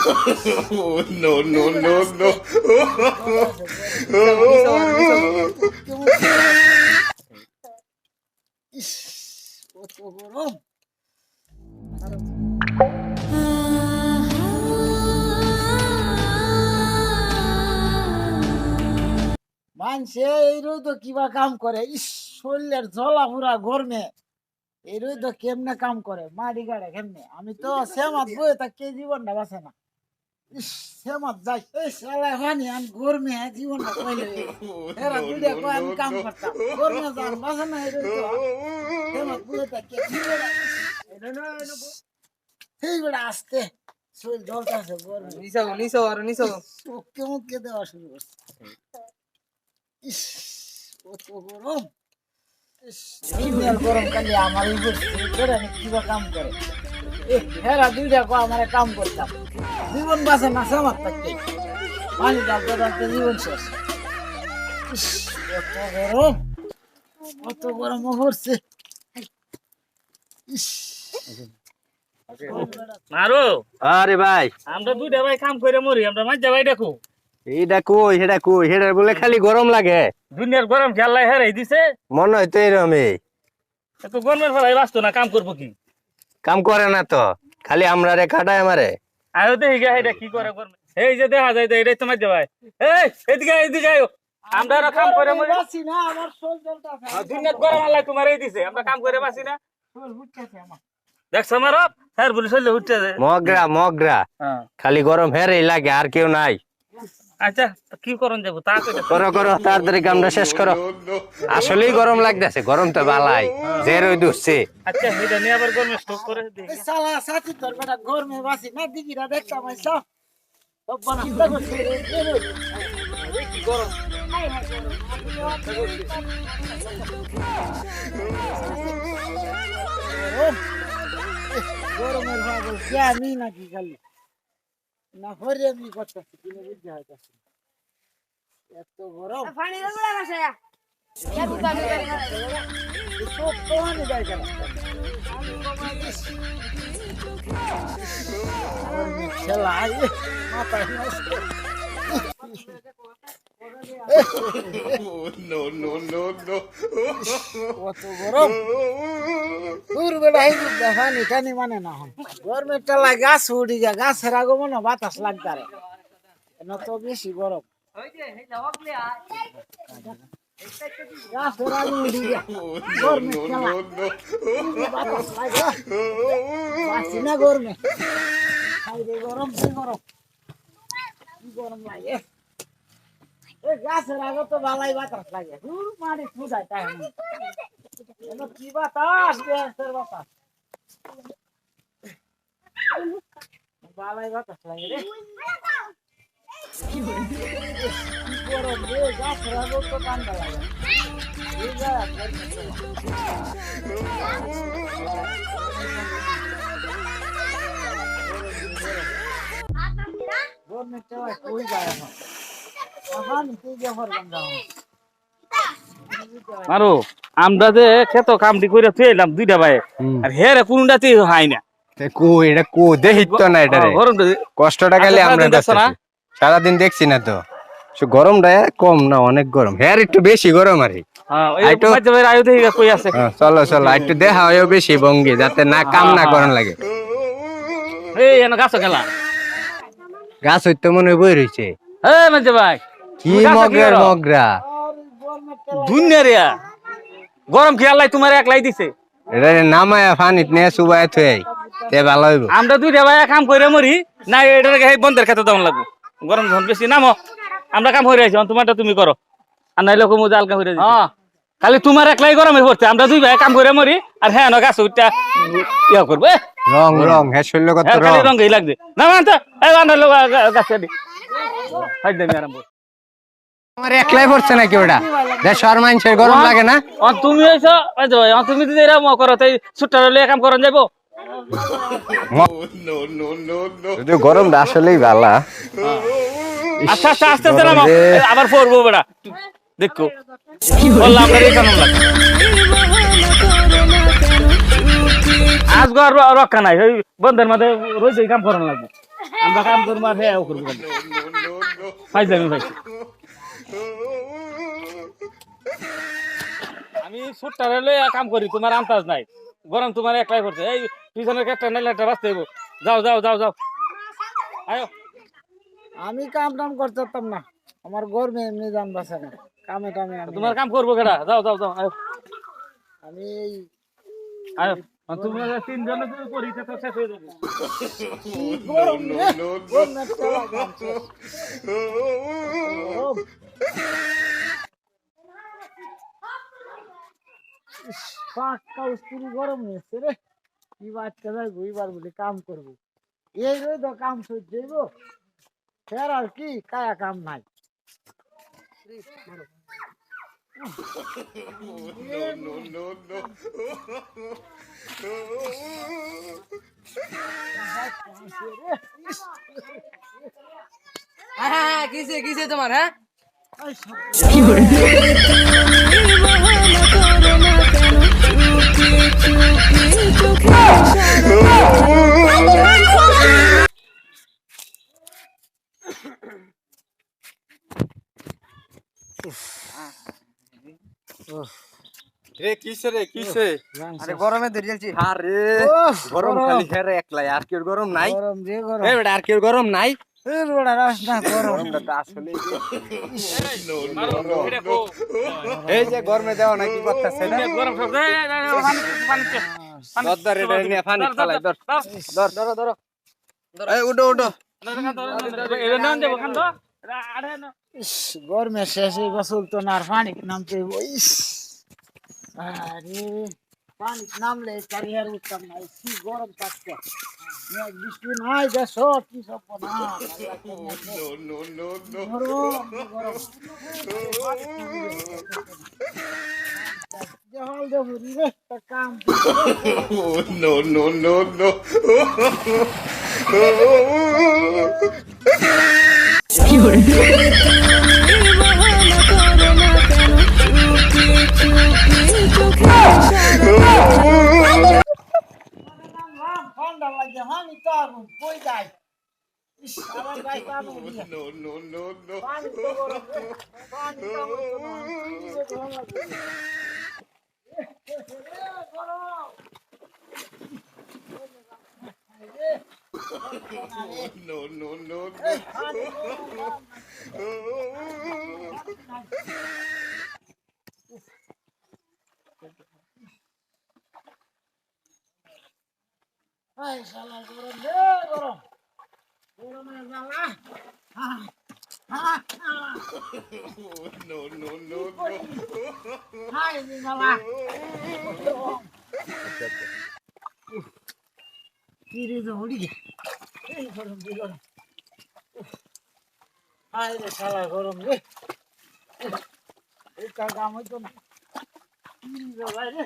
Oh, no, no, no, no. ইস, কত গরম। মানুষে এই রোদ কিবা কাম করে, ইস শরীরের জ্বলা পুরা গরমে এই রোদ কেমনে কাম করে, মাটি গাড়ে কেমনে। আমি তো সেমাত বয়ে থাকি জীবনটা বাঁচে না। ইস সেমাত যাই এই শালা হানি আন গরমে জীবনটা কইলে এরা দুইটা কয় আমি কাম করতাম গরমে যান বাঁচে না। এই রোদ সেমাত বয়ে থাকি এই বেড়া আসতে শরীর জ্বলতেছে গরমে। মুখে মুখে দেওয়া শুরু করছে। ইস কত গরম। গরম কালি আমার কিবা কাম করে হেরা দুইটা আমার কাম করতাম জীবন বাঁচে না সামার থাকতে পানি ডালতে ডালতে জীবন শেষ। ইস কত গরম পড়ছে। ইস মারো আরে ভাই আমরা দুইটা ভাই কাম করে মরি, আমরা মাঝে ভাই দেখো এইটা কই সেটা কই সেটা বলে খালি গরম লাগে। দুনিয়ার গরম খেলা হেরাই দিছে, মনে হয় তো এরমই এত গরমের ফলাই বাঁচতো না, কাম করবো কি? কাম করে না তো খালি আমরা রে খাটায় আমারে। আয়ো দেখি গা এটা কি করে গরমে। এই যে দেখা যায় এটাই তো মাঝে ভাই, এই এদিকে এদিকে আয়ো। আমরা আরো কাম করে মরি, বাঁচি না, আমার শরীর জ্বলতেছে। দুনিয়ার গরম আল্লাহ তোমার এই দিছে, আমরা কাম করে বাঁচি না। শরীর উঠতেছে আমার। দেখছো মারো হ্যাঁ বলে চললে উঠতে যায়। মগরা মগরা হ্যাঁ খালি গরম হেরেই লাগে আর কেউ নাই। আচ্ছা তো কি করন যাবো তা কইতে করো করো তাড়াতাড়ি কামটা শেষ করো। আসলেই গরম লাগতেছে, গরম তো বালাই যে রই দুসছে। আচ্ছা এটা নিয়ে আবার গরমে স্টক করে দেখি। এই শালা সাথী তোর বেটা গরমে বাঁচি না, দিদিরা দেখতাম আইসা সব বানাতে করছে কি গরম গরমের ভাগ কে আমি নাকি খালি না হরে আমি করতেছি কিনে বুঝতে হইতাছে এত গরম। পানি দেবো না সে ইয়া দুটা সব কমানে যায় কেন খেলা মাথায় নষ্ট। Oh, no, no, no, no. কত গরম দূর বেড়া এই পানি টানি মানে না হন গরমের টালায় গাছ উঠি যায়, গাছের আগমনে বাতাস লাগতারে তো বেশি গরম। গাছের আগে উঠি যায় গরমের টালায় বাতাস লাগে বাঁচি না গরমে। গরম কি গরম কি গরম লাগে। গাছের আগে তো ভালাই বাতাস লাগে, মারি ফুটায় তাই কি বাতাস গ্যাসের বাতাস ভালাই বাতাস লাগে রে। কি গরম রে, গাছের আগে তো ঠান্ডা লাগে। গরমের টাওয়ায় কই যায় আমার মারো আমরা যে খেত কামটি করে তুই এলাম দুইটা ভাই আর হেরে কোনটাতে হয় না। কই এটা কই দেখিত তো না এটা রে গরমটা কষ্টটা খালি আমরা দেখছো না? সারাদিন দেখছি না তো গরমটা কম না অনেক গরম হ্যাঁ একটু বেশি গরম আর হ্যাঁ ওই মাঝে ভাই আয়ো দেখি কই আছে। চলো চলো একটু দেখা হয় বেশি ভঙ্গি যাতে না কাম না করান লাগে। এই এনে গাছ খেলা গাছ হইতে মনে হয় বই রয়েছে। এই মাঝে ভাই কি মগরার মগরা দুনিয়ারিয়া গরম কি আল্লাহ তোমার একলাই দিছে, এটা নামায়া ফানিত নিয়ে সুবাই থই তে ভালো হইব। আমরা দুইটা ভাই কাম করে মরি না, এটাকে বন্ধের খেতে দাম লাগবে। গরম যখন বেশি নামো আমরা কাম হয়ে আছি তোমারটা তুমি করো আর নাইলে কমু জাল কাম হয়ে যাবে। হ্যাঁ খালি তোমার একলাই গরমে পড়ছে, আমরা দুই ভাই কাম করে মরি আর হ্যাঁ না গাছ উঠটা ইয়া করবো রং রং হ্যাঁ শৈল কত রং খালি রঙই লাগবে না মানতো এই বান্ডার লোক গাছ দি হাই দেমি আরম্ভ। আমার একলাই পড়ছে নাকি ওটা দেখ শর্মাইনছে গরম লাগে না। তুমি হইছো তুমি যদি এরা করো তাই ছুট্টা হলে কাম করেন যাবো। No, no, no, no. যদি গরমটা আসলেই ভালো। আচ্ছা আচ্ছা আস্তে আস্তে নামো আবার পড়বো বেড়া দেখো বললাম আমরা এই কারণ লাগে আজ রক্ষা নাই ওই বন্ধের মধ্যে রোজ এই কাম করানো লাগবে। আমরা কাম করবো আর হ্যাঁ করবো ফাইজলামি ভাই আমি সুটটারে লইয়া কাম করি তোমার আন্দাজ নাই গরম তোমার একলাই করছে এই পিছনের একটা নাইলে একটা বাঁচতে হইব যাও যাও যাও যাও আয়ো আমি কাম টাম করতে পারতাম না, আমার গরমে এমনি যান বাসা না, কামে টামে আমি তোমার কাম করবো কেডা যাও যাও যাও আয়ো আমি এই আয়ো তোমরা তিনজনে তুমি করিতে তো শেষ হয়ে যাবে কি গরম রে, গরমের ঠেলা কাম শেষ। গরম। ইস, পাক্কা উস্তুরি গরম হয়েছে রে, কি বাচ্চা যাইবো এবার বলে কাম করবো, এই রই তো কাম সহ্য হইব, ফের আর কি কায়া কাম নাই। হ্যাঁ কিসে কিসে তোমার হ্যাঁ রে কিসে রে কিসে আরে গরমে ধরে যাচ্ছি আরে ওহ, গরম খালি খেরে একলাই আর কেউ গরম নাই গরম রে গরম, এ বেটা আর কেউ গরম নাই এই বড়া রাস না গরম। গরমটা তো আসলে মারো এটা কো এই যে গরমে দেওয়া নাকি করতেছে না গরম সব পানি দরদার এটা নিয়ে পানি খালাই ধর ধর ধরো ধরো এই উঠো উঠো এটা নাম দেবো খান তো আরে না ইস, গরমে শেষে গোসল তো না আর পানি নামতে হইব। ইস আরে পানি নামলে চারিয়ার উঠতাম না, কি গরম থাকছে, মেঘ বৃষ্টি নাই দেশ কি সব না গরম গরম জল দেবো রে তা কাম no, no, no, no. ঠান্ডা লাগে আমি তো আগুন কই যাই। ইস আমার গায়ে কাম উঠে No, no, no, no. পানি তো গরম রে, পানি তো গরম লাগে গরম। No, no, no, Ay, শালা গরম রে গরম, গরমে জ্বালা। no, no, no, হাই রে জ্বালা, কি রে দৌড়ি গে, এই গরম রে গরম, হাই রে শালা গরম রে, এটা কাম হইতো না, কি রে ভাই রে।